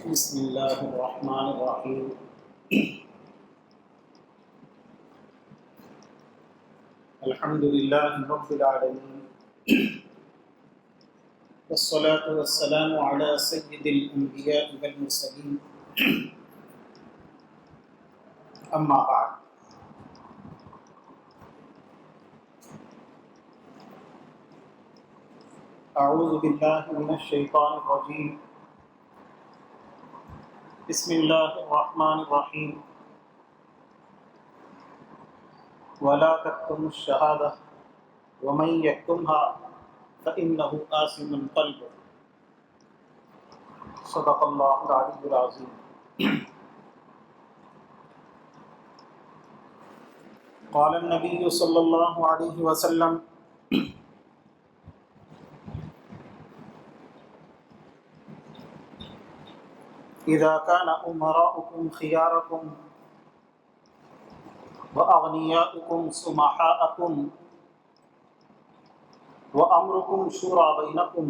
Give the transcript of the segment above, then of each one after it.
بسم اللہ الرحمن الرحیم الحمد للہ رب العالمین والصلاة والسلام علی سید الانبیاء والمرسلین اما بعد اعوذ باللہ من الشیطان الرجیم بسم اللہ الرحمن الرحیم ولا تكتموا الشهادة ومن يكتمها فإنه آثم قلبه صدق اللہ العلی العظیم قال النبی صلی اللہ علیہ وسلم اذا كان امراؤكم خياركم واغنياؤكم سمحاءكم وامركم شورى بينكم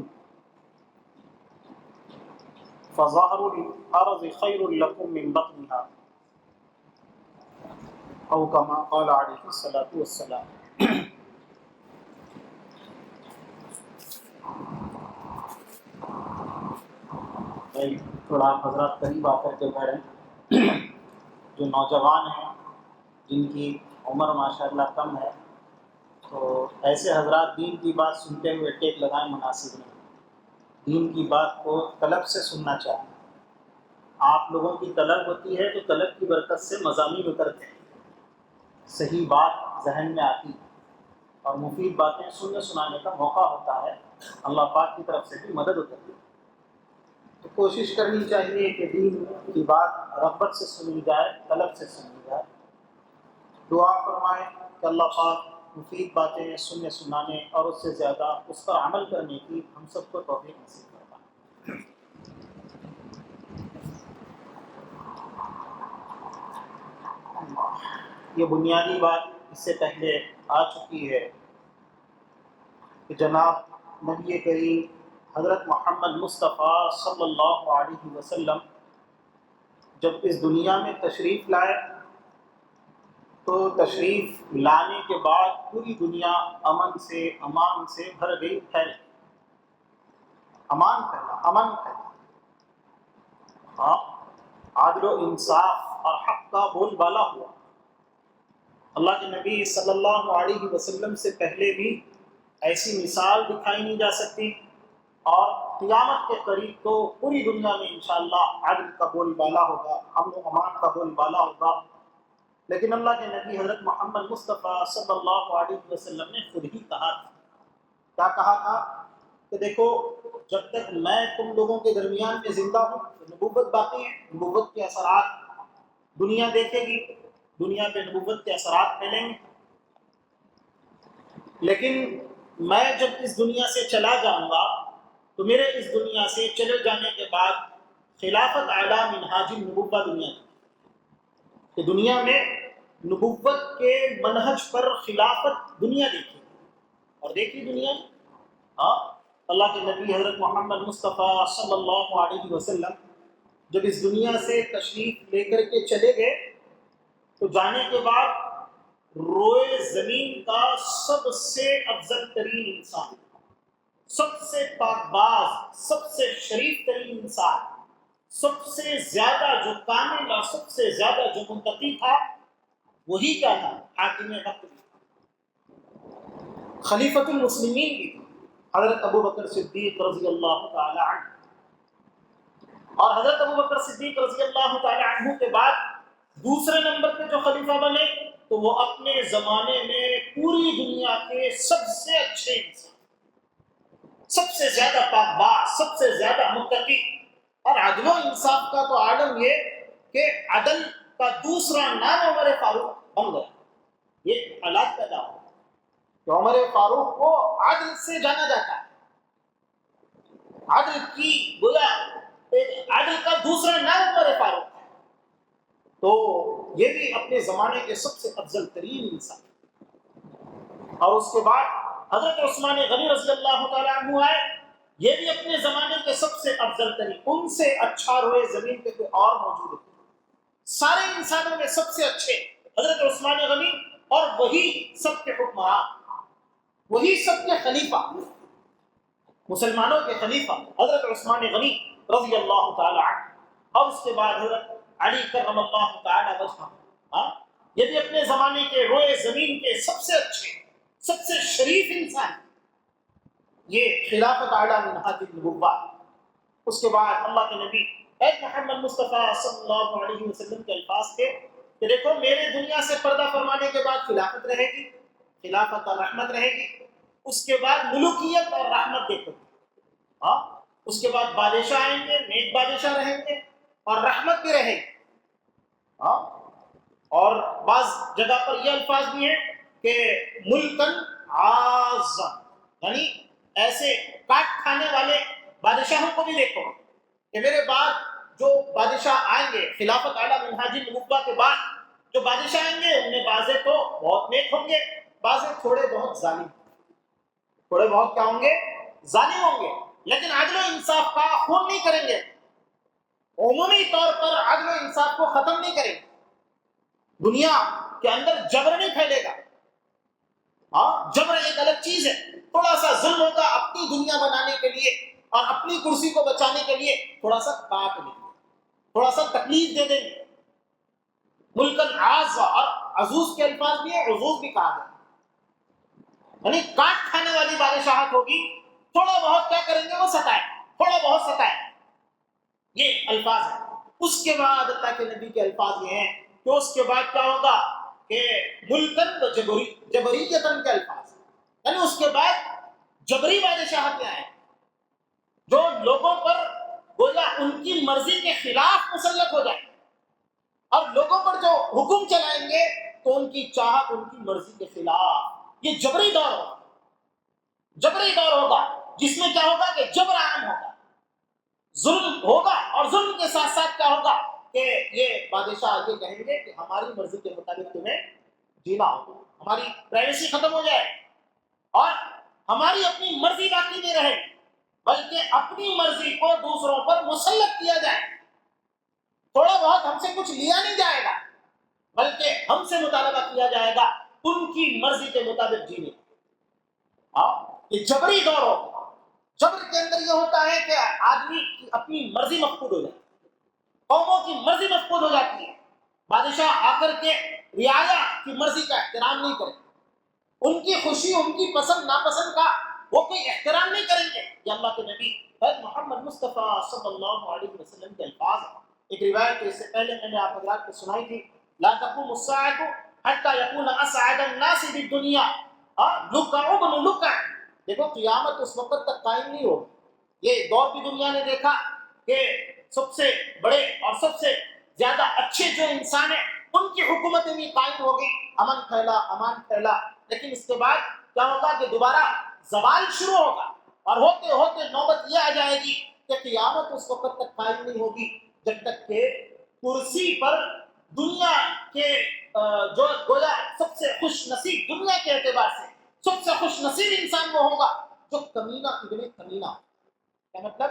فظاهر الارض خير لكم من بطنها او كما قال عليه الصلاة والسلام۔ تھوڑا حضرات قریب آ کر کے بیٹھیں، جو نوجوان ہیں جن کی عمر ماشاءاللہ کم ہے تو ایسے حضرات دین کی بات سنتے ہوئے ٹیک لگائیں مناسب نہیں۔ دین کی بات کو طلب سے سننا چاہیے۔ آپ لوگوں کی طلب ہوتی ہے تو طلب کی برکت سے مضامین اترتے ہیں، صحیح بات ذہن میں آتی ہے اور مفید باتیں سننے سنانے کا موقع ہوتا ہے، اللہ پاک کی طرف سے بھی مدد ہوتی ہے۔ تو کوشش کرنی چاہیے کہ دین کی بات رغبت سے سنی جائے، طلب سے سنی جائے۔ دعا فرمائیں کہ اللہ پاک مفید باتیں سننے سنانے اور اس سے زیادہ اس پر عمل کرنے کی ہم سب کو توفیق نصیب فرمائے۔ یہ بنیادی بات اس سے پہلے آ چکی ہے کہ جناب نبی کریم حضرت محمد مصطفیٰ صلی اللہ علیہ وسلم جب اس دنیا میں تشریف لائے تو تشریف لانے کے بعد پوری دنیا امن سے امان سے بھر گئی، پھیل امن پھیلا، عدل و انصاف اور حق کا بول بالا ہوا۔ اللہ کے نبی صلی اللہ علیہ وسلم سے پہلے بھی ایسی مثال دکھائی نہیں جا سکتی، اور قیامت کے قریب تو پوری دنیا میں انشاءاللہ عدل کا بول بالا ہوگا، امن و امان کا بول بالا ہوگا۔ لیکن اللہ کے نبی حضرت محمد مصطفیٰ صلی اللہ علیہ وسلم نے خود ہی کہا تھا، کیا کہا تھا کہ دیکھو جب تک میں تم لوگوں کے درمیان میں زندہ ہوں تو نبوت باقی ہے، نبوت کے اثرات دنیا دیکھے گی، دنیا پہ نبوت کے اثرات پھیلیں گے۔ لیکن میں جب اس دنیا سے چلا جاؤں گا تو میرے اس دنیا سے چلے جانے کے بعد خلافت اعلیٰ منہاج النبوت دنیا کہ دنیا میں نبوت کے منہج پر خلافت دنیا دیکھی اور دیکھی دنیا میں۔ اللہ کے نبی حضرت محمد مصطفیٰ صلی اللہ علیہ وسلم جب اس دنیا سے تشریف لے کر کے چلے گئے تو جانے کے بعد روئے زمین کا سب سے افضل ترین انسان، سب سے پاک باز، سب سے شریف ترین انسان، سب سے زیادہ جو کامل اور سب سے زیادہ جو منتقی تھا، وہی کیا تھا؟ حاکم وقت بھی، خلیفۃ المسلمین بھی، حضرت ابو بکر صدیق رضی اللہ تعالی عنہ۔ اور حضرت ابو بکر صدیق رضی اللہ تعالی عنہ کے بعد دوسرے نمبر پہ جو خلیفہ بنے تو وہ اپنے زمانے میں پوری دنیا کے سب سے اچھے انسان، سب سے زیادہ پاک باز، سب سے زیادہ متقی، اور عدل و انصاف کا تو عالم یہ کہ عدل کا دوسرا نام عمر فاروق بن گیا۔ یہ حالات پیدا ہو کہ عمر فاروق کو عدل سے جانا جاتا ہے، عدل کی گویا عدل کا دوسرا نام عمر فاروق ہے، تو یہ بھی اپنے زمانے کے سب سے افضل ترین انسان۔ اور اس کے بعد حضرت عثمان غنی رضی اللہ تعالیٰ عنہ آئے یہ بھی اپنے زمانے کے سب سے افضل ترین، ان سے اچھا روئے زمین پہ کوئی اور موجود ہے؟ سارے انسانوں میں سب سے اچھے حضرت عثمان غنی، اور وہی سب کے حکمران، وہی سب کے خلیفہ، مسلمانوں کے خلیفہ حضرت عثمان غنی رضی اللہ تعالی عنہ، اور اس کے بعد حضرت علی کرم اللہ تعالی وجہہ، یہ بھی اپنے زمانے کے روئے زمین کے سب سے اچھے، سب سے شریف انسان، یہ خلافت اعلیٰ منہاج النبوہ۔ اس کے بعد اللہ کے نبی ایک محمد مصطفیٰ صلی اللہ علیہ وسلم کے الفاظ تھے کہ دیکھو میرے دنیا سے پردہ فرمانے کے بعد خلافت رہے گی، خلافت اور رحمت رہے گی، اس کے بعد ملوکیت اور رحمت دیکھو، اس کے بعد بادشاہ آئیں گے، نیک بادشاہ رہیں گے اور رحمت بھی رہے گی، اور بعض جگہ پر یہ الفاظ بھی ہیں کہ ملکن عاز، یعنی ایسے کاٹ کھانے والے بادشاہوں کو بھی دیکھو کہ میرے بعد جو بادشاہ آئیں گے خلافت اعلیٰ منہاج النبوہ کے بعد جو بادشاہ آئیں گے ان میں بعضے تو بہت نیک ہوں گے، بعضے تھوڑے بہت ظالم، تھوڑے بہت کیا ہوں گے؟ ظالم ہوں گے، لیکن عدل و انصاف کا خون نہیں کریں گے، عمومی طور پر عدل و انصاف کو ختم نہیں کریں گے، دنیا کے اندر جبر نہیں پھیلے گا، جبر ایک الگ چیز ہے، تھوڑا سا ظلم ہوگا اپنی دنیا بنانے کے لیے اور اپنی کرسی کو بچانے کے لیے، تھوڑا سا کاٹ لیں گے، تھوڑا سا تکلیف دے دیں گے، ملکن عاز، اور عزوز کے الفاظ بھی ہے، عزوز بھی کہا ہے، یعنی کاٹ کھانے والی بادشاہت ہوگی، تھوڑا بہت کیا کریں گے؟ وہ ستائے، تھوڑا بہت ستائے، یہ الفاظ ہے۔ اس کے بعد اللہ کے نبی کے الفاظ یہ ہیں کہ اس کے بعد کیا ہوگا کہ ملکن و جبریتن کے الفاظ، یعنی اس کے بعد جبری بادشاہتیں آئیں جو لوگوں پر گویا ان کی مرضی کے خلاف مسلط ہو جائیں، اور لوگوں پر جو حکم چلائیں گے تو ان کی چاہت ان کی مرضی کے خلاف، یہ جبری دور ہوگا، جبری دور ہوگا جس میں کیا ہوگا کہ جبر عام ہوگا، ظلم ہوگا، اور ظلم کے ساتھ ساتھ کیا ہوگا کہ یہ بادشاہ یہ کہیں گے کہ ہماری مرضی کے مطابق تمہیں جینا ہوگا، ہماری پرائیویسی ختم ہو جائے اور ہماری اپنی مرضی باقی نہیں رہے، بلکہ اپنی مرضی کو دوسروں پر مسلط کیا جائے، تھوڑا بہت ہم سے کچھ لیا نہیں جائے گا بلکہ ہم سے مطالبہ کیا جائے گا ان کی مرضی کے مطابق جینے، یہ جبری دور ہوگا۔ جبر کے اندر یہ ہوتا ہے کہ آدمی کی اپنی مرضی مفقود ہو جاتی ہے، قوموں کی مرضی مفقود ہو جاتی ہے، بادشاہ آ کر کے رعایا کی مرضی کا احترام نہیں کرے، ان کی خوشی ان کی پسند ناپسند کا وہ کوئی احترام نہیں کریں گے، یہ اللہ کے نبی محمد مصطفیٰ صلی اللہ علیہ وسلم کے الفاظ ہیں۔ ایک روایت اس سے پہلے میں نے آپ حضرات کو سنائی تھی، لا تقوم الساعة حتى يكون اسعد الناس بالدنيا لکع ابن لکع، دیکھو قیامت اس وقت تک قائم نہیں ہوگی، یہ دور بھی دنیا نے دیکھا کہ سب سے بڑے اور سب سے زیادہ اچھے جو انسان ہیں ان کی حکومتیں بھی قائم ہوگی، امن پھیلا امان پھیلا، لیکن اس کے بعد کیا ہوگا کہ دوبارہ زوال شروع ہوگا، اور ہوتے ہوتے نوبت یہ آ جائے گی کہ قیامت اس وقت تک قائم نہیں ہوگی جب تک کہ کرسی پر دنیا کے جو گویا سب سے خوش نصیب، دنیا کے اعتبار سے سب سے خوش نصیب انسان وہ ہوگا جو کمینہ ابن کمینہ، کیا مطلب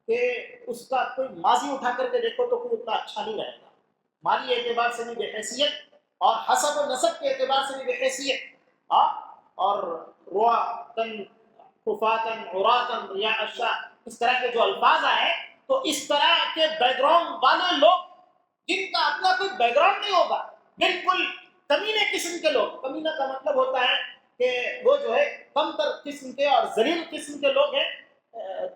کہ اس کا کوئی ماضی اٹھا کر کے دیکھو تو کوئی اتنا اچھا نہیں رہے گا، مالی اعتبار سے بھی بے حیثیت اور حسب و نسب کے اعتبار سے بھی بے حیثیت، اور رواۃً خفاۃً عراۃً رعاء الشاء، اس طرح کے جو الفاظ آئے تو اس طرح کے بیک گراؤنڈ والے لوگ جن کا اپنا کوئی بیک گراؤنڈ نہیں ہوگا، بالکل کمینے قسم کے لوگ، کمینہ کا مطلب ہوتا ہے کہ وہ جو ہے کم تر قسم کے اور ذلیل قسم کے لوگ ہیں،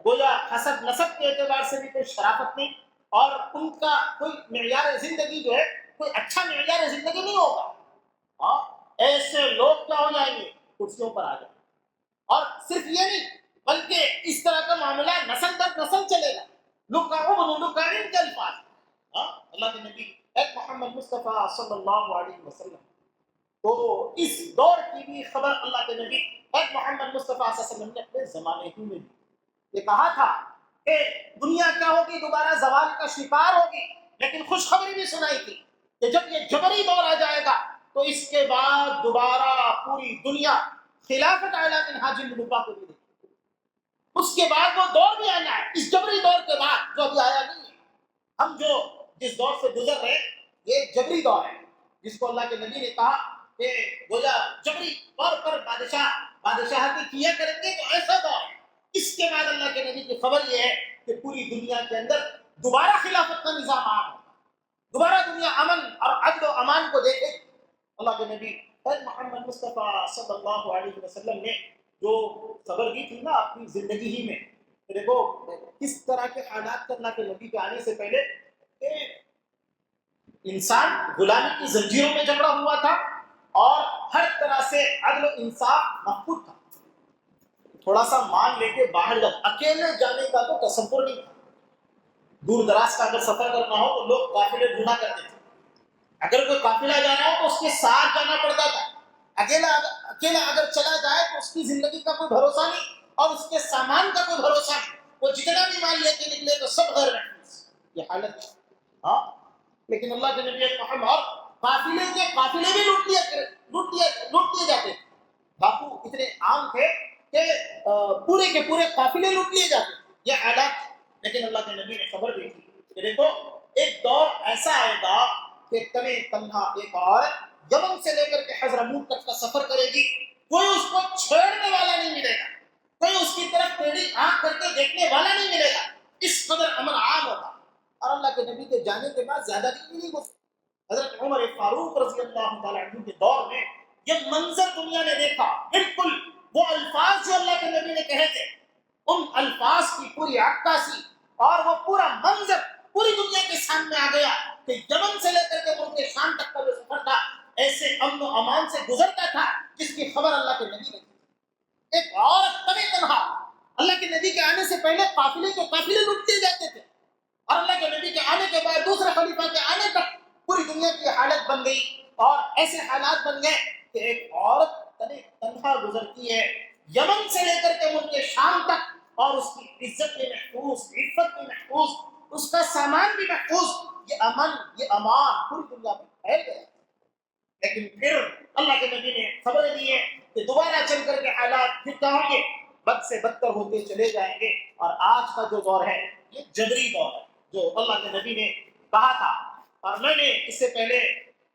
گویا حسب نسب کے اعتبار سے بھی کوئی شرافت نہیں، اور ان کا کوئی معیار زندگی جو ہے کوئی اچھا معیار زندگی نہیں ہوگا، ایسے لوگ کیا ہو جائیں گے؟ کرسیوں پر آ جائیں گے، اور صرف یہ نہیں بلکہ اس طرح کا معاملہ نسل در نسل چلے گا، لکع ابن لکع کے الفاظ، اللہ کے نبی ایک محمد مصطفیٰ صلی اللہ علیہ وسلم، تو اس دور کی بھی خبر اللہ کے نبی ایک محمد مصطفیٰ صلی اللہ علیہ وسلم نے اپنے زمانے ہی میں یہ کہا تھا کہ دنیا کیا ہوگی؟ دوبارہ زوال کا شکار ہوگی، لیکن خوشخبری بھی سنائی تھی کہ جب یہ جبری دور آ جائے گا تو اس کے بعد دوبارہ پوری دنیا خلافت اعلیٰ منہاج النبوہ کو بھی دیکھے گی، اس کے بعد وہ دور بھی آنا ہے، اس جبری دور کے بعد جو ابھی آیا نہیں ہے۔ ہم جو جس دور سے گزر رہے ہیں یہ جبری دور ہے، جس کو اللہ کے نبی نے کہا کہ گویا جبری طور پر بادشاہتی کیا کریں گے، تو ایسا دور ہے۔ اس کے بعد اللہ کے نبی کی خبر یہ ہے کہ پوری دنیا کے اندر دوبارہ خلافت کا نظام آ رہا ہے، دوبارہ دنیا امن اور عدل و امان کو دیکھے۔ اللہ کے نبی محمد مصطفیٰ صلی اللہ علیہ وسلم نے جو خبر دی تھی نا اپنی زندگی ہی میں، دیکھو کس طرح کے حالات تھے اللہ کے نبی کے آنے سے پہلے، کہ انسان غلامی کی زنجیروں میں جکڑا ہوا تھا اور ہر طرح سے عدل و انصاف محفوظ تھا۔ تھوڑا سا مال لے کے باہر اکیلے جانے کا تو تصور نہیں تھا۔ دور دراز کا اگر سفر کرنا ہو تو لوگ قافلے ڈھونڈا کرتے تھے، اگر کوئی قافلہ جانا ہو تو اس کے ساتھ جانا پڑتا تھا۔ اکیلا اگر چلا جائے تو اس کی زندگی کا کوئی بھروسہ نہیں اور اس کے سامان کا کوئی بھروسہ نہیں، وہ جتنا بھی مال لے کے نکلے تو سب غیر محفوظ، یہ حالت ہے۔ ہاں لیکن اللہ کے نبی محمد اور قافلے بھی لوٹ لیے جاتے تھے۔ ڈاکو اتنے عام تھے کہ پورے کے پورے قافلے لوٹ لیے جاتے تھے، یہ حالات۔ لیکن اللہ کے نبی نے خبر دی تھی کہ دیکھو ایک دور ایسا آئے گا کہ تنہا تنہا ایک عورت یمن سے لے کر کے حضرموت تک کا سفر کرے گی، کوئی اس کو چھیڑنے والا نہیں ملے گا، کوئی اس کی طرف ٹیڑھی آنکھ کر کے دیکھنے والا نہیں ملے گا، اس قدر امن عام ہوگا۔ اور اللہ کے نبی کے جانے کے بعد زیادہ دن نہیں گزرے، حضرت عمر فاروق رضی اللہ تعالیٰ عنہ کے دور میں یہ منظر دنیا نے دیکھا، بالکل وہ الفاظ جو اللہ کے نبی نے کہے تھے ان الفاظ کی پوری عکاسی اور وہ پورا منظر پوری دنیا کے سامنے آ گیا کہ یمن سے لے کر کے ملک شام تک کا جو سفر تھا ایسے امن و امان سے گزرتا تھا جس کی خبر اللہ کے نبی نے دی۔ ایک عورت تنہا، اللہ کے نبی کے آنے سے پہلے قافلے لوٹتے جاتے تھے، اور اللہ کے نبی کے آنے کے بعد دوسرے خلیفہ کے آنے تک پوری دنیا کی حالت بن گئی اور ایسے حالات بن گئے کہ ایک عورت تنہا گزرتی ہے یمن سے لے کر کے ملک شام تک، اور اس کی عزت بھی محفوظ، عفت بھی محفوظ، اس کا سامان بھی محفوظ، یہ امن یہ امان پوری دنیا میں پھیل گیا۔ لیکن پھر اللہ کے نبی نے خبر دی ہے کہ دوبارہ چل کر کے حالات پھر کیا ہوں گے، بد سے بدتر ہوتے چلے جائیں گے، اور آج کا جو دور ہے یہ جبری دور ہے جو اللہ کے نبی نے کہا تھا۔ اور میں نے اس سے پہلے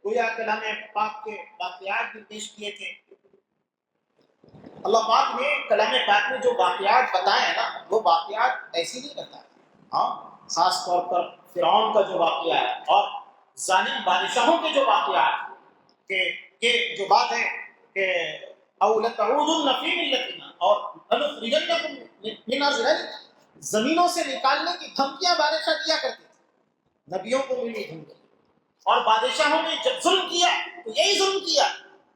گویا کلام پاک کے واقعات بھی پیش کیے تھے۔ اللہ پاک نے کلام پاک میں جو واقعات بتائے ہیں نا وہ واقعات ایسی نہیں بتائے، ہاں خاص طور پر فرعون کا جو واقعہ ہے اور ظالم بادشاہوں کے جو واقعات، کہ یہ جو بات ہے کہ او لتعودن فی ملتنا اور لنخرجنکم من ارضنا، زمینوں سے نکالنے کی دھمکیاں بادشاہ دیا کرتے تھے، نبیوں کو ملی دھمکی، اور بادشاہوں نے جب ظلم کیا تو یہی ظلم کیا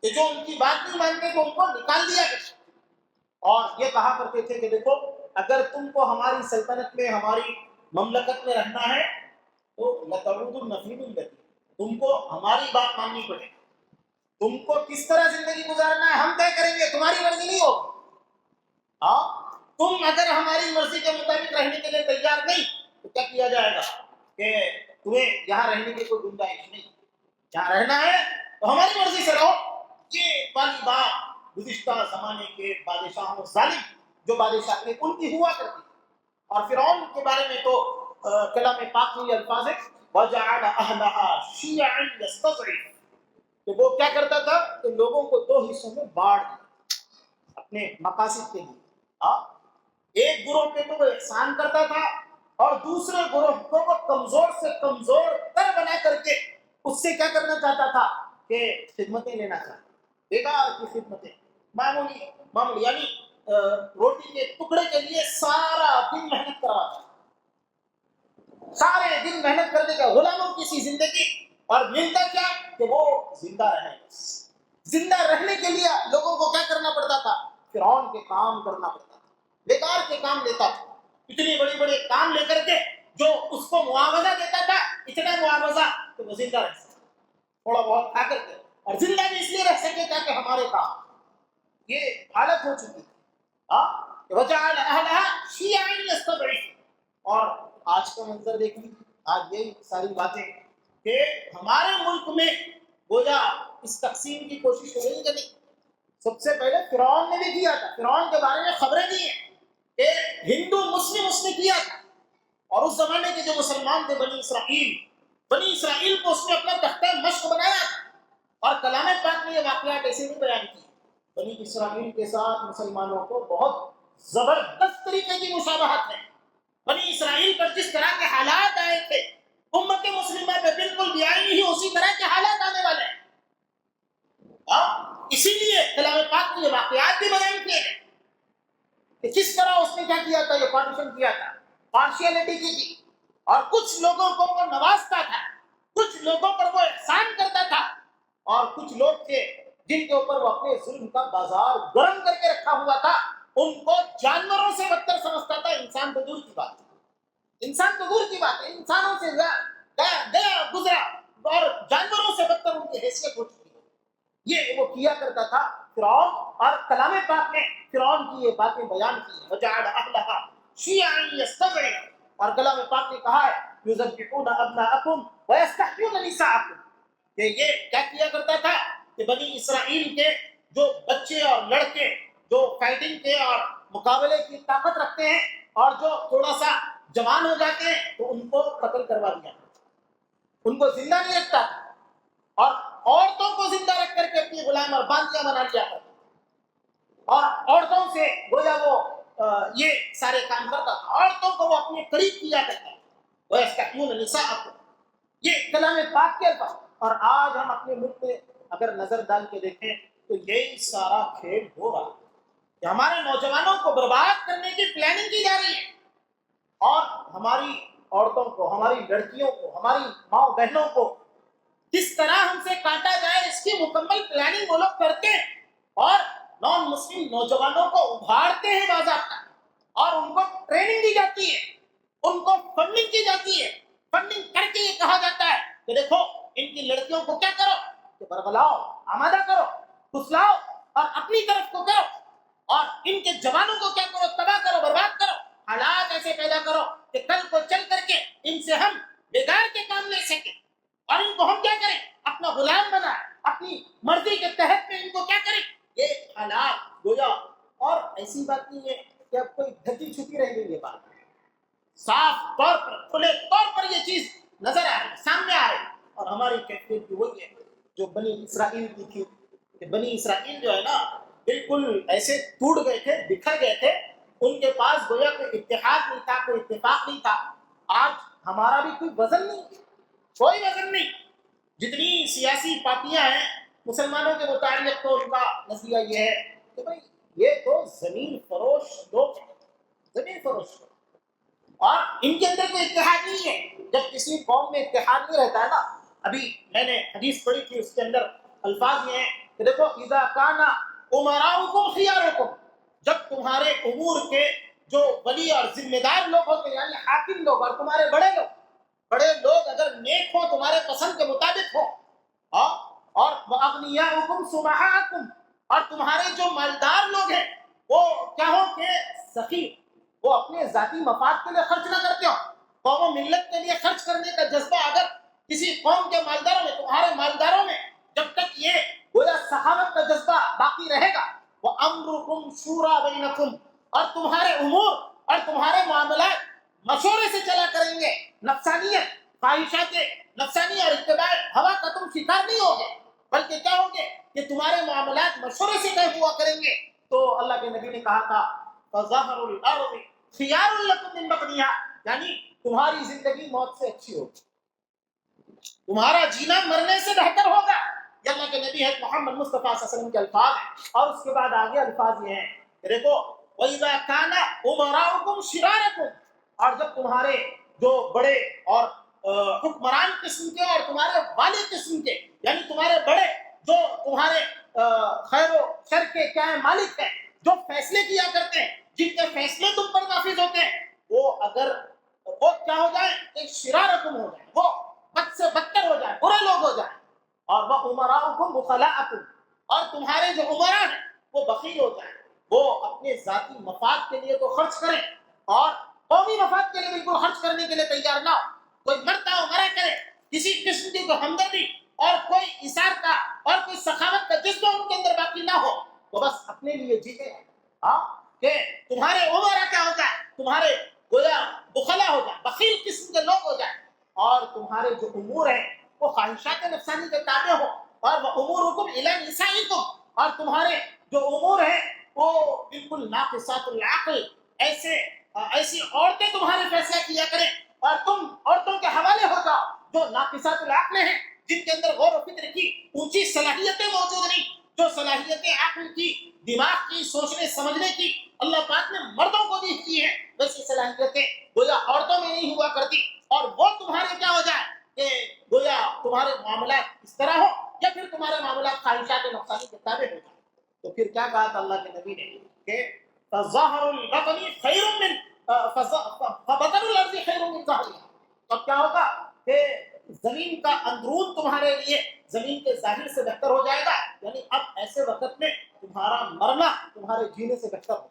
کہ جو ان کی بات نہیں مانتے تو ان کو نکال دیا کرتے، اور یہ کہا کرتے تھے کہ دیکھو اگر تم کو ہماری سلطنت میں ہماری مملکت میں رہنا ہے تو لتعودن فی ملتنا، تم کو ہماری بات ماننی پڑے گی، تم کو کس طرح زندگی گزارنا ہے ہم طے کریں گے، تمہاری مرضی نہیں ہوگی۔ ہاں تم اگر ہماری مرضی کے مطابق رہنے کے لیے تیار نہیں تو کیا کیا جائے گا کہ تمہیں یہاں رہنے کی کوئی گنجائش نہیں، جہاں رہنا ہے تو ہماری مرضی سے رہو۔ یہ والی بات گزشتہ زمانے کے بادشاہوں ظالم جو بادشاہ تھے ان کی ہوا کرتی تھی۔ اور فرعون کے بارے میں تو کلام پاک میں یہ الفاظ ہے وَجَعَلَ أَهْلَهَا شِيَعًا يَسْتَضْعِفُ، کہ وہ کیا کرتا تھا کہ لوگوں کو دو حصوں میں بانٹ دیا اپنے مقاصد کے لیے۔ ایک گروہ پہ تو وہ احسان کرتا تھا اور دوسرے گروہ کو وہ کمزور سے کمزور تر بنا کر کے اس سے کیا کرنا چاہتا تھا کہ خدمتیں لینا چاہتا، بیکار کی خدمتیں، معمولی یعنی روٹی کے ٹکڑے کے لیے سارا دن محنت کرواتا، سارے دن محنت کرنے کا غلاموں کی سی زندگی، اور ملتا کیا کہ وہ زندہ رہے، زندہ رہنے کے لیے لوگوں کو کیا کرنا پڑتا تھا، فرعون کے کام کرنا پڑتا تھا، بیکار کے کام لیتا تھا، اتنے بڑے بڑے کام لے کر کے جو اس کو معاوضہ دیتا تھا، اتنا معاوضہ کہ وہ زندہ رہ سکے، تھوڑا بہت کھا کر کے، اور زندہ بھی اس لیے رہ سکے تاکہ ہمارے کام، یہ حالت ہو چکی تھی۔ وجعل اهلها شيعا يستضعف، اور آج کا منظر دیکھیں، آج یہی ساری باتیں کہ ہمارے ملک میں گویا اس تقسیم کی کوشش ہو رہی ہے کہ نہیں۔ سب سے پہلے فرعون نے بھی کیا تھا، فرعون کے بارے میں خبریں دی ہیں کہ ہندو مسلم اس نے کیا تھا، اور اس زمانے کے جو مسلمان تھے بنی اسرائیل کو اس نے اپنا تختہ مشق بنایا تھا، اور کلام پاک میں یہ واقعات ایسے نہیں بیان کیے۔ بنی اسرائیل کے ساتھ مسلمانوں کو بہت زبردست طریقے کی مشابہت ہے۔ بنی اسرائیل پر جس طرح کے حالات آئے تھے، امت مسلمہ پہ بالکل بھی آئی نہیں، اسی طرح کے حالات آنے والے ہیں۔ اسی لیے کلام پاک میں یہ واقعات بھی بیان کیے ہیں کہ کس طرح اس نے کیا کیا تھا، یہ پارٹیشن کیا تھا، پارشیلٹی کی تھی، اور کچھ لوگوں کو وہ نوازتا تھا، کچھ لوگوں پر وہ احسان کرتا تھا، اور کچھ لوگ تھے جن کے اوپر وہ اپنے ظلم کا بازار گرم کر کے رکھا ہوا تھا، ان کو جانوروں سے بدتر سمجھتا تھا۔ انسان تو دور کی بات ہے، انسانوں سے گیا گزرا، اور جانوروں سے بدتر ان کی حیثیت ہو چکی ہے۔ یہ وہ کیا کرتا تھا فرعون، اور کلام پاک میں فرعون کی یہ باتیں بیان کی ہیں، وجعل اہلھا شیعا یستضعف، اور کلام پاک نے کہا ہے یذبحون ابناءکم ویستحیون نساءکم، کہ یہ کیا کیا کرتا تھا کہ بنی اسرائیل کے جو بچے اور لڑکے جو فائٹنگ کے اور مقابلے کی طاقت رکھتے ہیں، اور جو تھوڑا سا جوان ہو جاتے ہیں تو ان کو قتل کروا دیا، ان کو زندہ نہیں رکھتا تھا، اور عورتوں کو زندہ رکھ کر کے اپنی غلام اور باندیاں بنا لیا کرتا، اور عورتوں سے گویا وہ یہ سارے کام کرتا تھا، عورتوں کو وہ اپنے قریب کیا کرتا ہے۔ وَيَسْتَحْيُونَ نِسَاءَكُمْ، یہ کلام پاک کے الفاظ۔ اور آج ہم اپنے ملک میں اگر نظر ڈال کے دیکھیں تو یہی سارا کھیل ہو رہا ہے کہ ہمارے نوجوانوں کو برباد کرنے کی پلاننگ کی جا رہی ہے، اور ہماری عورتوں کو، ہماری لڑکیوں کو، ہماری ماؤں بہنوں کو کس طرح ہم سے کاٹا جائے اس کی مکمل پلاننگ وہ لوگ کرتے ہیں، اور نان مسلم نوجوانوں کو ابھارتے ہیں باضابطہ، اور ان کو ٹریننگ دی جاتی ہے، ان کو فنڈنگ کی جاتی ہے، فنڈنگ کر کے یہ کہا جاتا ہے کہ دیکھو ان کی لڑکیوں کو کیا کرو کہ برگلاؤ، آمادہ کرو، پھسلاؤ، اور اپنی طرف کو کرو، اور ان کے جوانوں کو کیا کرو، تباہ کرو، برباد کرو، حالات ایسے پیدا کرو کہ کل کو چل کر کے ان سے ہم بگاڑ کے کام لے سکیں، اور ان کو ہم کیا کریں، اپنا غلام بنائیں، اپنی مرضی کے تحت میں ان کو کیا کریں، یہ حالات گویا۔ اور ایسی بات نہیں ہے کہ اب کوئی ڈھکی چھپی رہ گئی، یہ بات صاف طور پر، کھلے طور پر یہ چیز نظر آ رہی، سامنے آ رہی، اور ہماری کیفیت بھی وہی ہے جو بنی اسرائیل کی تھی، کہ بنی اسرائیل جو ہے نا بالکل ایسے ٹوٹ گئے تھے، بکھر گئے تھے، ان کے پاس گویا کوئی اتحاد نہیں تھا، کوئی اتفاق نہیں تھا۔ آج ہمارا بھی کوئی وزن نہیں، کوئی وزن نہیں، جتنی سیاسی پارٹیاں ہیں مسلمانوں کے متعلق تو ان کا نظریہ یہ ہے کہ بھائی یہ تو زمین فروش لوگ ہیں، زمین فروش لوگ، اور ان کے اندر کوئی اتحاد نہیں ہے۔ جب کسی قوم میں اتحاد نہیں رہتا ہے نا، ابھی میں نے حدیث پڑھی تھی، اس کے اندر الفاظ یہ ہیں کہ دیکھو اذا کان امراؤکم خیارکم، جب تمہارے امور کے جو ولی اور ذمہ دار لوگ ہوتے ہیں یعنی حاکم لوگ، اور تمہارے بڑے لوگ اگر نیک ہو، تمہارے پسند کے مطابق ہو، اور واغنیاؤکم سمحاءکم، اور تمہارے جو مالدار لوگ ہیں وہ کیا ہو کہ سخی، وہ اپنے ذاتی مفاد کے لیے خرچ نہ کرتے ہو، قوم و ملت کے لیے خرچ کرنے کا جذبہ اگر کسی قوم کے مالداروں میں، تمہارے مالداروں میں جب تک یہ گویا سخاوت کا جذبہ باقی رہے گا، وہ امرکم شورا بینکم، اور تمہارے امور اور تمہارے معاملات مشورے سے چلا کریں گے، نفسانیت، خواہشات نفسانی اور اتباع ہوا کا تم شکار نہیں ہوگے، بلکہ کیا ہوگے کہ تمہارے معاملات مشورے سے طے ہوا کریں گے۔ تو اللہ کے نبی نے کہا تھا فظہر الارض خیار لکم من بقنها، یعنی تمہاری زندگی موت سے اچھی ہوگی، تمہارا جینا مرنے سے بہتر ہوگا۔ یہ اللہ کے نبی ہے محمد مصطفیٰ صلی اللہ علیہ وسلم کے الفاظ ہیں، اور اس کے بعد آگے الفاظ یہ ہیں کہ دیکھو وَإِذَا كَانَ أُمَرَاؤُكُمْ شِرَارَكُمْ، اور جب تمہارے جو بڑے اور حکمران قسم کے اور تمہارے والی قسم کے، یعنی تمہارے بڑے جو تمہارے خیر و شر کے کیا ہے مالک ہیں، جو فیصلے کیا کرتے ہیں، جن کے فیصلے تم پر نافذ ہوتے ہیں، وہ اگر وہ کیا ہو جائیں کہ شرارکم ہو جائیں، وہ بد سے بدتر ہو جائیں، برے لوگ ہو جائیں، اور وہ امراؤکم بخلاءکم، اور تمہارے جو عمرا ہیں وہ بخیل ہو جائیں، وہ اپنے ذاتی مفاد کے لیے تو خرچ کریں اور قومی مفاد کے لیے بالکل خرچ کرنے کے لیے تیار نہ ہو، کوئی مرتا ہو مرا کرے، کسی قسم کی کوئی ہمدردی اور کوئی اثار کا اور کوئی سخاوت کا جذبہ ان کے اندر باقی نہ ہو، وہ بس اپنے لیے جیتے ہیں۔ کہ تمہارے عمرہ کیا ہو جائے، تمہارے گویا بخلا ہو جائے، بخیل قسم کے لوگ ہو جائیں، اور تمہارے جو امور ہیں وہ خواہشات نفسانی کے تابع ہو، اور وہ امورکم الی نسائکم، اور تمہارے جو امور ہیں وہ بالکل ناقصات العقل، ایسی عورتیں تمہارے فیصلہ کیا کریں، اور تم عورتوں کے حوالے ہو جاؤ جو ناقصات العقل ہیں، جن کے اندر غور و فکر کی اونچی صلاحیتیں موجود نہیں، جو صلاحیتیں عقل کی، دماغ کی، سوچنے سمجھنے کی اللہ پاک نے مردوں کو دی ہوئی ہیں، ویسی صلاحیتیں گویا عورتوں میں نہیں ہوا کرتی، اور وہ تمہارے کیا ہو جائے کہ گویا تمہارے معاملات اس طرح ہو، یا پھر تمہارے معاملات خواہشات نفسانی کے تابع ہو جائے۔ تو پھر کیا کہا تھا اللہ کے نبی نے کہ فظاہر البطن خیر من فبطن الارض خیر من ظاہرها، اب کیا ہوگا کہ زمین کا اندرون تمہارے لیے زمین کے ظاہر سے بہتر ہو جائے گا، یعنی اب ایسے وقت میں تمہارا مرنا تمہارے جینے سے بہتر ہو،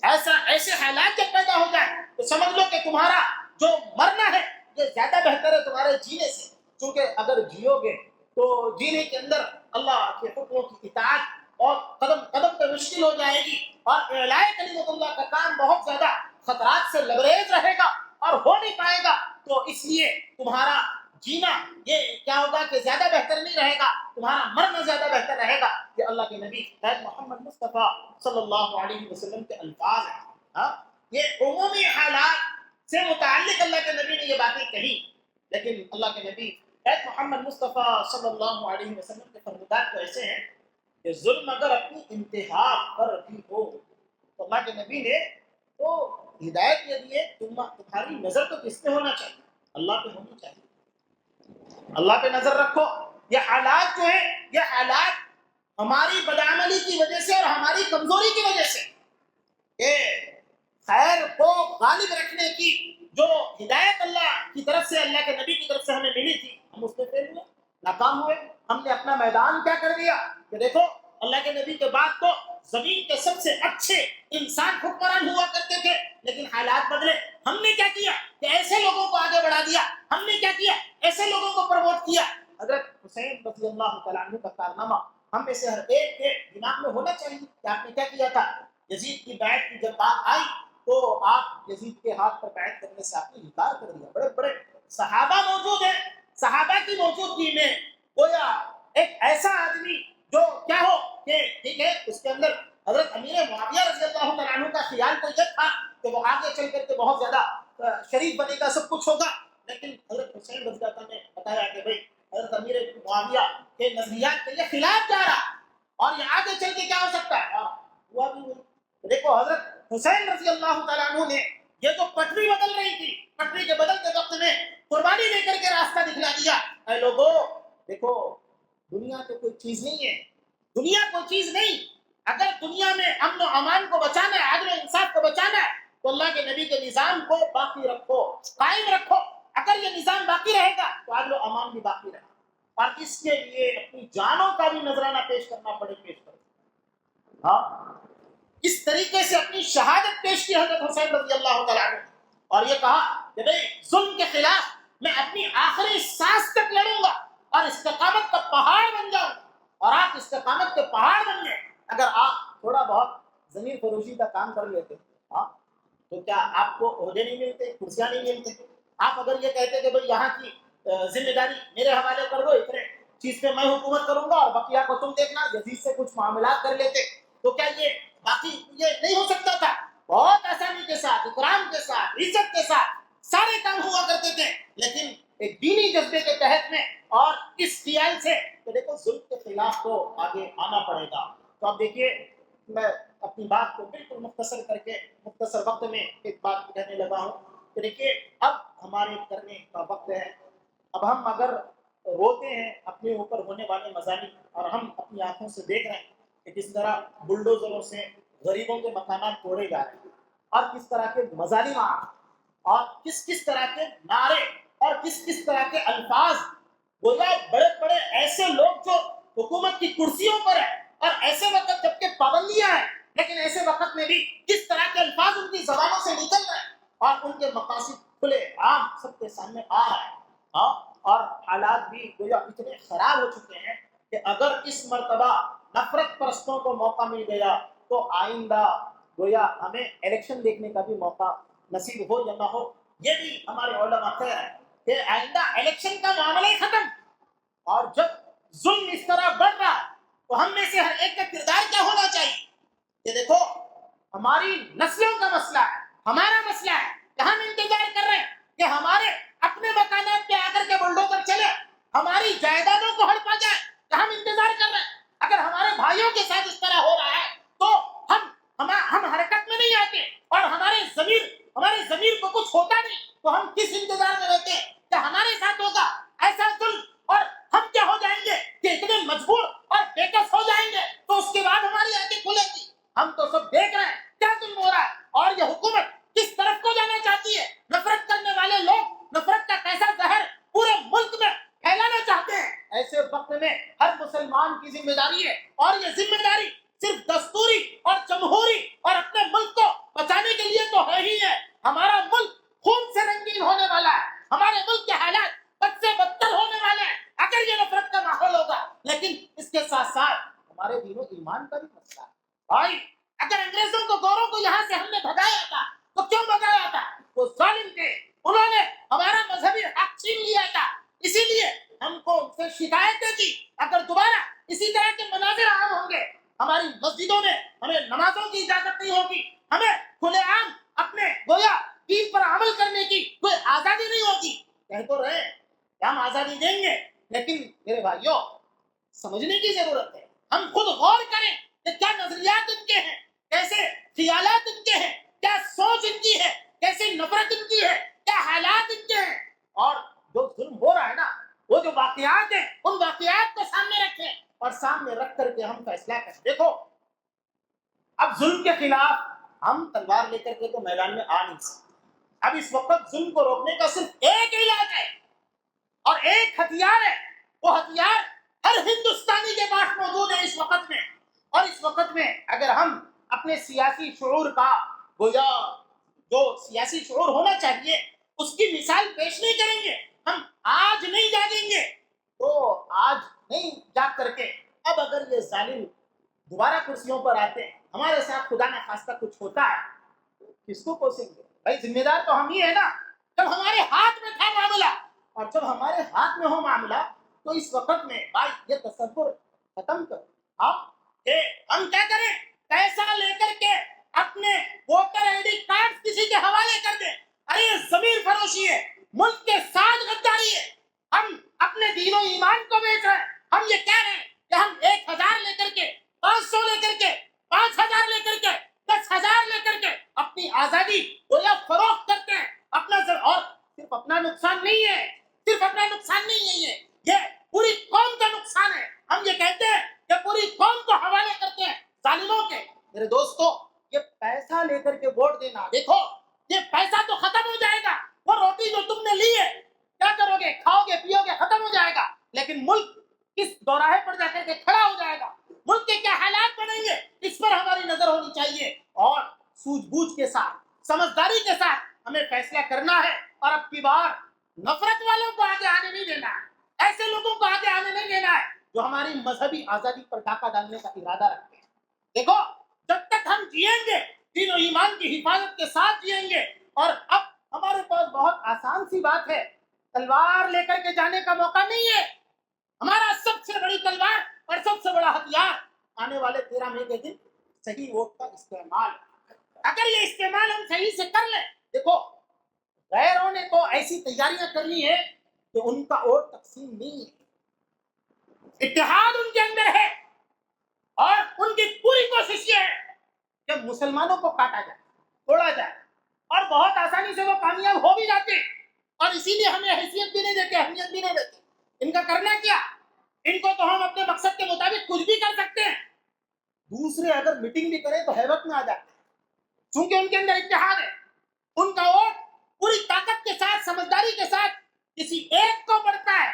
ایسے حالات جب پیدا ہو جائیں تو سمجھ لو کہ تمہارا جو مرنا ہے یہ زیادہ بہتر ہے تمہارے جینے سے، کیونکہ اگر جیو گے تو جینے کے اندر اللہ کے حکموں کی اطاعت اور قدم قدم پہ مشکل ہو جائے گی، اور اعلاء کلمت اللہ کا کام بہت زیادہ خطرات سے لبریز رہے گا اور ہو نہیں پائے گا، تو اس لیے تمہارا جینا یہ کیا ہوگا کہ زیادہ بہتر نہیں رہے گا، تمہارا مرنا زیادہ بہتر رہے گا۔ یہ اللہ کے نبی محمد مصطفیٰ صلی اللہ علیہ وسلم کے الفاظ ہیں، ہاں یہ عمومی حالات سے متعلق اللہ کے نبی نے یہ باتیں کہی، لیکن اللہ کے نبی محمد مصطفیٰ صلی اللہ علیہ وسلم کے فرمودات تو ایسے ہیں کہ ظلم اگر اپنی انتہا پر بھی ہو تو اللہ کے نبی نے تو ہدایت یہ دی ہے، تمہاری نظر تو کس پہ ہونا چاہیے؟ اللہ پہ ہونی چاہیے، اللہ پہ نظر رکھو۔ یہ حالات جو ہیں یہ حالات ہماری بدعملی کی وجہ سے اور ہماری کمزوری کی وجہ سے، کہ خیر کو غالب رکھنے کی جو ہدایت اللہ کی طرف سے، اللہ کے نبی کی طرف سے ہمیں ملی تھی، ہم اس پہ فیل ہوئے، ناکام ہوئے، ہم نے اپنا میدان کیا کر دیا کہ دیکھو اللہ کے نبی کے بعد تو زمین کے سب سے اچھے انسان حکمران ہوا کرتے تھے، لیکن حالات بدلے، ہم نے کیا کیا کہ ایسے لوگوں کو آگے بڑھا دیا، ہم نے کیا کیا ایسے لوگوں کو پروموٹ کیا۔ حضرت حسین رضی اللہ تعالیٰ عنہ کا کارنامہ ہم میں سے ہر ایک کے دماغ میں ہونا چاہیے کہ آپ نے کیا کیا تھا۔ یزید کی بیعت کی جب بات آئی تو آپ یزید کے ہاتھ پر بیعت کرنے سے آپ نے انکار کر دیا۔ بڑے بڑے صحابہ موجود ہیں، صحابہ کی موجودگی میں گویا ایک ایسا آدمی جو کیا ہو کہ ٹھیک ہے اس کے اندر حضرت امیر معاویہ رضی اللہ تعالیٰ عنہ کا خیال تو یہ تھا کہ وہ آگے چل کر کے بہت زیادہ شریف بنے گا، سب کچھ ہوگا، لیکن حضرت حسین رضی اللہ نے بتایا کہ بھائی حضرت امیر معاویہ کے نظریات کے یہ خلاف جا رہا اور یہ آگے چل کے کیا ہو سکتا ہے، ہوا بھی نہیں۔ دیکھو حضرت حسین رضی اللہ تعالیٰ عنہ نے یہ تو پٹری بدل رہی تھی، پٹری کے بدلتے وقت میں قربانی دے کر کے راستہ دکھلا دیا۔ اے لوگوں دیکھو دنیا تو کوئی چیز نہیں ہے، دنیا کوئی چیز نہیں، اگر دنیا میں امن و امان کو بچانا ہے، عدل و انصاف کو بچانا ہے تو اللہ کے نبی کے نظام کو باقی رکھو، قائم رکھو، اگر یہ نظام باقی رہے گا تو عدل و امان بھی باقی رہے گا، اور اس کے لیے اپنی جانوں کا بھی نذرانہ پیش کرنا پڑے، پیش کرو۔ ہاں اس طریقے سے اپنی شہادت پیش کی حضرت حسین رضی اللہ تعالیٰ عنہ، اور یہ کہا کہ بھئی ظلم کے خلاف میں اپنی آخری سانس تک لڑوں گا اور استقامت کا پہاڑ بن جاؤں گا، اور آپ استقامت کے پہاڑ بن گئے۔ اگر آپ تھوڑا بہت زمین فروشی کا کام کر لیتے ہاں تو کیا آپ کو عہدے نہیں ملتے، کرسیاں نہیں ملتے؟ آپ اگر یہ کہتے کہ بھئی یہاں کی ذمہ داری میرے حوالے کر دو، اتنے چیز پہ میں حکومت کروں گا اور بقیہ کو تم دیکھنا، یزید سے کچھ معاملات کر لیتے تو کیا یہ باقی یہ نہیں ہو سکتا تھا؟ بہت آسانی کے ساتھ، اکرام کے ساتھ، عزت کے ساتھ سارے کام ہوا کرتے تھے، لیکن ایک دینی جذبے کے تحت میں اور اس خیال سے کہ دیکھو ظلم کے خلاف تو آگے آنا پڑے گا۔ تو اب دیکھیے میں اپنی بات کو بالکل مختصر کر کے مختصر وقت میں ایک بات کہنے لگا ہوں کہ دیکھیے اب ہمارے کرنے کا وقت ہے۔ اب ہم اگر روتے ہیں اپنے اوپر ہونے والے مظالم اور ہم اپنی آنکھوں سے دیکھ رہے ہیں کہ کس طرح بلڈوزروں سے غریبوں کے مکانات توڑے جا رہے ہیں اور کس طرح کے مظالم اور کس کس طرح کے نعرے اور کس کس طرح کے الفاظ، گویا بڑے بڑے ایسے لوگ جو حکومت کی کرسیوں پر ہیں اور ایسے وقت جبکہ پابندیاں ہیں لیکن ایسے وقت میں بھی کس طرح کے الفاظ ان کی زبانوں سے نکل رہے ہیں اور ان کے مقاصد کھلے عام سب کے سامنے آ رہا ہے۔ اور حالات بھی گویا اتنے خراب ہو چکے ہیں کہ اگر اس مرتبہ نفرت پرستوں کو موقع مل گیا تو آئندہ گویا ہمیں الیکشن دیکھنے کا بھی موقع نصیب ہو یا نہ ہو، یہ بھی ہمارے علماء خیر ہے کہ آئندہ الیکشن کا معاملہ ہی ختم، اور جب ظلم اس طرح بڑھ رہا تو ہم میں سے ہر ایک کا کردار کیا ہونا چاہیے کہ دیکھو ہماری نسلوں کا مسئلہ ہے، ہمارا مسئلہ ہے کہ ہم انتظار کر رہے ہیں کہ ہمارے اپنے مکانات پہ آ کر کے بلڈوزر چلے، ہماری جائیدادوں کو ہڑپا جائے، کہ ہم انتظار کر رہے ہیں۔ اگر ہمارے بھائیوں کے ساتھ اس طرح ہو رہا ہے تو ہم حرکت میں نہیں آتے، اور ہمارے ضمیر کو کچھ ہوتا نہیں، تو ہم کس انتظار میں رہتے ہیں کہ ہمارے ساتھ ہوگا ایسا ظلم، اور ہم کیا ہو جائیں گے کہ اتنے مجبور اور بےکس ہو جائیں گے، تو اس کے بعد ہماری آنکھیں کھلیں گی۔ ہم تو سب دیکھ رہے ہیں کیا ظلم ہو رہا ہے، اور یہ حکومت کس طرف کو جانا چاہتی ہے۔ نفرت کرنے والے لوگ نفرت کا کیسا زہر پورے ملک میں پھیلانا چاہتے ہیں۔ ایسے وقت میں ہر مسلمان کی ذمہ داری ہے، اور یہ ذمہ داری صرف دستوری اور جمہوری اور اپنے ملک کو بچانے کے لیے تو ہے ہی ہے۔ ہمارا ملک خون سے رنگین ہونے والا ہے، ہمارے ملک کے حالات بد سے بدتر ہونے والے ہیں اگر یہ نفرت کا ماحول ہوگا۔ لیکن اس کے ساتھ ساتھ ہمارے دین و ایمان کا بھی مسئلہ ہے۔ بھائی اگر انگریزوں کو گوروں کو یہاں سے ہم نے بھگایا تھا تو کیوں بھگایا تھا؟ وہ ظالم تھے، انہوں نے ہمارا مذہبی حق چھین لیا تھا، اسی لیے ہم کو ان سے شکایتیں کی۔ اگر دوبارہ اسی طرح کے مناظر عام ہوں گے، ہماری مسجدوں میں ہمیں نمازوں کی اجازت نہیں ہوگی، ہمیں کھلے عام اپنے گویا دین پر عمل کرنے کی کوئی آزادی نہیں ہوگی۔ کہہ تو رہے ہیں کہ ہم آزادی دیں گے، لیکن میرے بھائیوں سمجھنے کی ضرورت ہے۔ ہم خود غور کریں کہ کیا نظریات ان کے ہیں، کیسے خیالات ان کے ہیں، کیا سوچ ان کی ہے، کیسی نفرت ان کی ہے، کیا حالات ان کے ہیں۔ اور جو ظلم ہو رہا ہے نا، وہ جو واقعات ہیں ان واقعات کو سامنے رکھیں، اور سامنے رکھ کر کے ہم فیصلہ کریں۔ دیکھو اب ظلم کے خلاف ہم تلوار لے کر کے تو میدان میں آ نہیں سکتے۔ اب اس وقت ظلم کو روکنے کا صرف ایک علاج ہے اور ایک ہتھیار ہے، وہ ہتھیار ہر ہندوستانی کے پاس موجود ہے اس وقت میں۔ اور اس وقت میں اگر ہم اپنے سیاسی شعور کا گویا جو سیاسی شعور ہونا چاہیے اس کی مثال پیش نہیں کریں گے، ہم آج نہیں جاگیں گے، تو آج نہیں جاگ کر کے اب اگر یہ ظالم دوبارہ کرسیوں پر آتے ہیں، ہمارے ساتھ خدا نہ خواستہ کچھ ہوتا ہے، کس کو کوسیں گے؟ بھائی ذمہ دار تو ہم ہی ہے نا۔ جب ہمارے ہاتھ میں تھا معاملہ، اور جب ہمارے ہاتھ میں ہو معاملہ، تو اس وقت میں بھائی یہ تصور ختم کر ہاں کہ ہم کیا کریں، پیسہ لے کر کے اپنے ووٹر آئی ڈی کارڈ کسی کے حوالے کر دیں۔ ارے یہ ضمیر فروشی ہے، ملک کے ساتھ غداری ہے۔ ہم اپنے دین و ایمان کو بیچ رہے ہیں۔ ہم یہ کہہ رہے ہیں کہ ہم 1000 لے کر کے، 500 لے کر کے، 5000 لے کر کے، 10,000 لے کر کے اپنی آزادی کو یا فروخت کرتے ہیں اپنا اور صرف اپنا نقصان نہیں ہے، صرف اپنا نقصان نہیں ہے، یہ پوری قوم کا نقصان ہے۔ ہم یہ کہتے ہیں کہ پوری قوم کو حوالے کرتے ہیں ظالموں کے۔ میرے دوستو یہ پیسہ لے کر کے ووٹ دینا، دیکھو یہ پیسہ تو ختم ہو جائے گا، وہ روٹی جو تم نے لی ہے کیا کرو گے، کھاؤ گے پیو گے، ختم ہو جائے گا، لیکن ملک کس دوراہے پر جا کر کے کھڑا ہو جائے گا، ملک کے کیا حالات بنیں گے، اس پر ہماری نظر ہونی چاہیے۔ اور سوجھ بوجھ کے ساتھ، سمجھداری کے ساتھ ہمیں فیصلہ کرنا ہے، اور اب کی بار نفرت والوں کو آگے آنے نہیں دینا ہے، ایسے لوگوں کو آگے آنے نہیں دینا ہے جو ہماری مذہبی آزادی پر ڈاکہ ڈالنے کا ارادہ رکھتے ہیں۔ دیکھو جب تک ہم جئیں گے دین و ایمان کی حفاظت کے ساتھ جئیں گے، اور اب ہمارے پاس بہت آسان سی بات ہے، تلوار لے کر کے جانے کا موقع نہیں ہے۔ ہمارا سب سے بڑی تلوار اور سب سے بڑا ہتھیار آنے والے 13 مئی کے دن صحیح ووٹ کا استعمال۔ اگر یہ استعمال ہم صحیح سے کر لیں، دیکھو غیروں نے تو ایسی تیاریاں کرنی ہے کہ ان کا ووٹ تقسیم نہیں ہے، اتحاد ان کے اندر ہے، اور ان کی پوری کوشش یہ ہے کہ مسلمانوں کو کاٹا جائے، توڑا جائے، اور بہت آسانی سے وہ کامیاب ہو بھی جاتے ہیں، اور اسی لیے ہمیں حیثیت بھی نہیں دیتے، اہمیت بھی نہیں دیتے۔ ان کا کرنا کیا، ان کو تو ہم اپنے مقصد کے مطابق کچھ بھی کر سکتے ہیں، دوسرے اگر میٹنگ بھی کریں تو ہیبت میں آ جاتے ہیں، چونکہ ان کے اندر اتحاد ہے۔ ان کا ووٹ پوری طاقت کے ساتھ، سمجھداری کے ساتھ کسی ایک کو پڑتا ہے،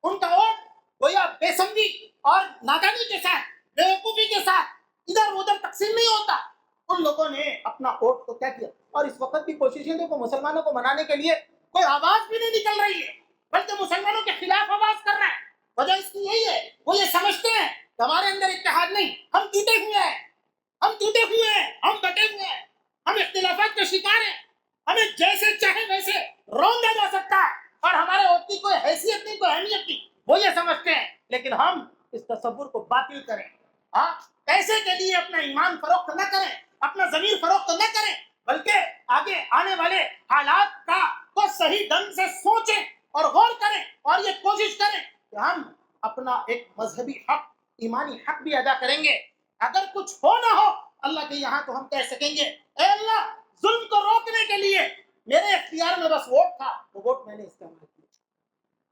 ان کا ووٹ گویا بے سمجھی اور نادانی کے ساتھ، بیوقوفی کے ساتھ ادھر ادھر تقسیم نہیں ہوتا۔ ان لوگوں نے اپنا ووٹ کو کیا کیا، اور اس وقت بھی کوششیں دیکھو مسلمانوں کو منانے کے لیے کوئی آواز بھی نہیں نکل رہی ہے، بلکہ مسلمانوں کے خلاف آواز کر رہا ہے۔ وجہ اس کی یہی ہے، وہ یہ سمجھتے ہیں کہ ہمارے اندر اتحاد نہیں، ہم جیتے ہوئے ہیں، ہم ٹوٹے ہوئے ہیں، ہم بٹے ہوئے ہیں، ہم اختلافات کا شکار ہیں، ہمیں جیسے چاہے ویسے روندا جا سکتا ہے اور ہمارے وقت کی کوئی حیثیت نہیں، کوئی اہمیت نہیں، وہ یہ سمجھتے ہیں. لیکن ہم اس تصور کو باطل کریں. ہاں، پیسے کے لیے اپنا ایمان فروخت نہ کریں، اپنا ضمیر فروخت نہ کریں، بلکہ آگے آنے والے حالات کا کو صحیح ڈھنگ سے سوچیں اور غور کریں اور یہ کوشش کریں کہ ہم اپنا ایک مذہبی حق، ایمانی حق بھی ادا کریں گے. اگر کچھ ہو نہ ہو اللہ کے یہاں تو ہم کہہ سکیں گے اے اللہ، ظلم کو روکنے کے لیے میرے اختیار میں بس ووٹ تھا، وہ ووٹ میں نے استعمال کیا.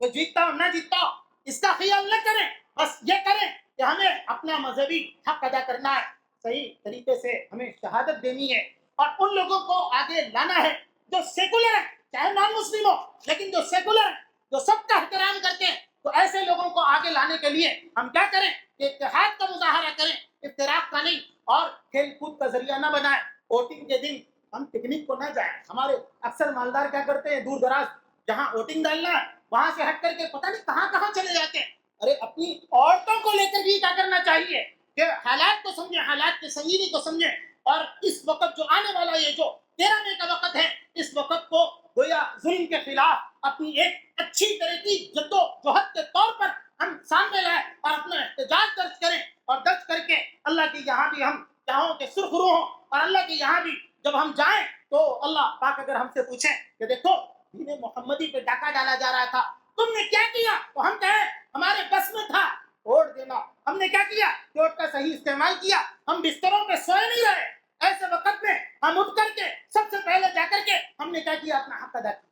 وہ جیتتا ہو نہ جیتتا ہو اس کا خیال نہ کریں، بس یہ کریں کہ ہمیں اپنا مذہبی حق ادا کرنا ہے، صحیح طریقے سے ہمیں شہادت دینی ہے اور ان لوگوں کو آگے لانا ہے جو سیکولر ہیں، چاہے نان مسلم ہو، لیکن جو سیکولر ہیں، جو سب کا احترام کرتے ہیں. تو ایسے لوگوں کو آگے لانے کے لیے ہم کیا کریں کہ اتحاد کا مظاہرہ کریں، افتراق کا نہیں، اور کھیل کود کا ذریعہ نہ بنائیں. ووٹنگ کے دن ہم پکنک کو نہ جائیں. ہمارے اکثر مالدار کیا کرتے ہیں، دور دراز جہاں ووٹنگ ڈالنا ہے وہاں سے ہٹ کر کے پتہ نہیں کہاں کہاں چلے جاتے ہیں. ارے اپنی عورتوں کو لے کر بھی کیا کرنا چاہیے کہ حالات کو سمجھیں، حالات کی سنجیدگی کو سمجھیں، اور اس وقت جو آنے والا یہ جو 13 مئی کا وقت ہے، اس وقت کو گویا ظلم کے خلاف اپنی ایک اچھی طرح کی جدوجہد کے طور پر ہم سامنے لائیں اور اپنا احتجاج درج کریں، اور درج کر کے اللہ کے یہاں بھی ہم چاہوں کہ سرخ رو ہوں، اور اللہ کے یہاں بھی جب ہم جائیں تو اللہ پاک اگر ہم سے پوچھیں کہ دیکھو دین محمدی پہ ڈاکہ ڈالا جا رہا تھا، تم نے کیا کیا، تو ہم کہیں ہمارے بس میں تھا ووٹ دینا. ہم نے کیا کیا، ووٹ کا صحیح استعمال کیا، ہم بستروں پہ سوئے نہیں رہے. ایسے وقت میں ہم اٹھ کر کے سب سے پہلے جا کر کے ہم نے کیا کیا، اپنا حق ادا کیا.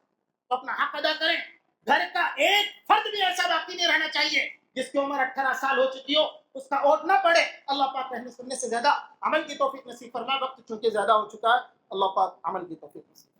تو اپنا حق ادا کریں. گھر کا ایک فرد بھی ایسا باقی نہیں رہنا چاہیے جس کی عمر 18 سال ہو چکی ہو، اس کا ووٹ نہ پڑے. اللہ پاک کہنے سننے سے زیادہ عمل کی توفیق نصیب فرمائے. وقت چونکہ زیادہ ہو چکا ہے، اللہ پاک عمل کی توفیق نصیب